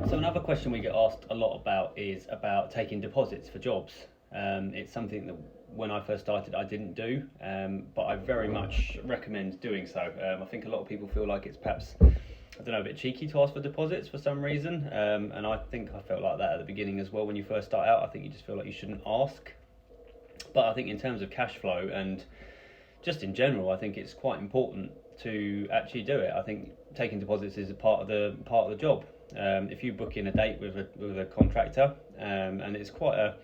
So another question we get asked a lot about is about taking deposits for jobs. It's something that when I first started I didn't do, but I very much recommend doing so. I think a lot of people feel like it's perhaps, I don't know, a bit cheeky to ask for deposits for some reason, and I think I felt like that at the beginning as well. When you first start out, I think you just feel like you shouldn't ask. But I think in terms of cash flow and just in general, I think it's quite important to actually do it. I think taking deposits is a part of the job. If you book in a date with a contractor, and it's quite a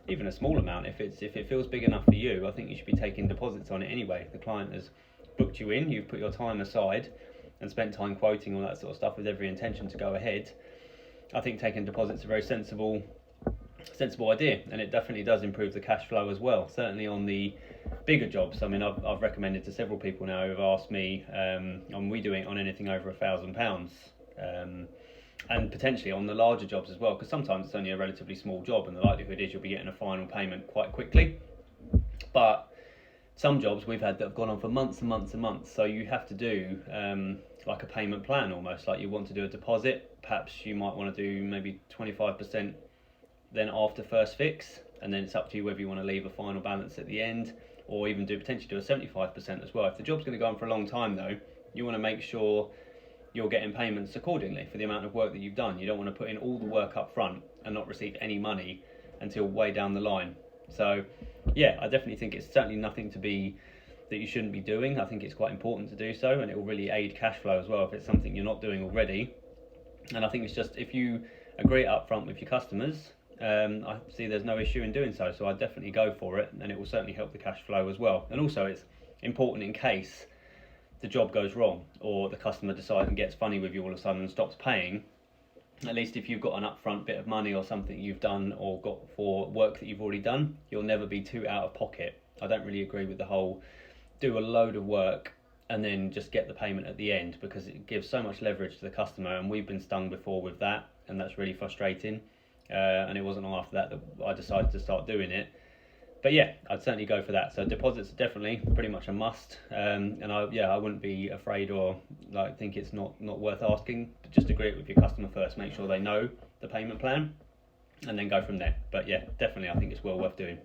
even a small amount, if it feels big enough for you, I think you should be taking deposits on it anyway. The client has booked you in, you've put your time aside and spent time quoting all that sort of stuff with every intention to go ahead. I think taking deposits is a very sensible idea, and it definitely does improve the cash flow as well. Certainly on the bigger jobs. I mean, I've recommended to several people now who've asked me, and we do it on anything over £1,000, and potentially on the larger jobs as well, because sometimes it's only a relatively small job, and the likelihood is you'll be getting a final payment quite quickly. But some jobs we've had that have gone on for months and months and months, so you have to do like a payment plan almost. Like you want to do a deposit, perhaps you might want to do maybe 25% then after first fix, and then it's up to you whether you want to leave a final balance at the end, or even potentially do a 75% as well. If the job's going to go on for a long time though, you want to make sure you're getting payments accordingly for the amount of work that you've done. You don't want to put in all the work up front and not receive any money until way down the line. So yeah, I definitely think it's certainly nothing that you shouldn't be doing. I think it's quite important to do so, and it will really aid cash flow as well if it's something you're not doing already. And I think it's just, if you agree up front with your customers, I see there's no issue in doing so. So I definitely go for it, and it will certainly help the cash flow as well. And also it's important in case the job goes wrong or the customer decides and gets funny with you all of a sudden and stops paying. At least if you've got an upfront bit of money or something you've done or got for work that you've already done, you'll never be too out of pocket. I don't really agree with the whole do a load of work and then just get the payment at the end, because it gives so much leverage to the customer, and we've been stung before with that, and that's really frustrating. And it wasn't long after that I decided to start doing it. But yeah, I'd certainly go for that. So deposits are definitely pretty much a must. And I wouldn't be afraid or like think it's not worth asking. But just agree it with your customer first. Make sure they know the payment plan, and then go from there. But yeah, definitely I think it's well worth doing.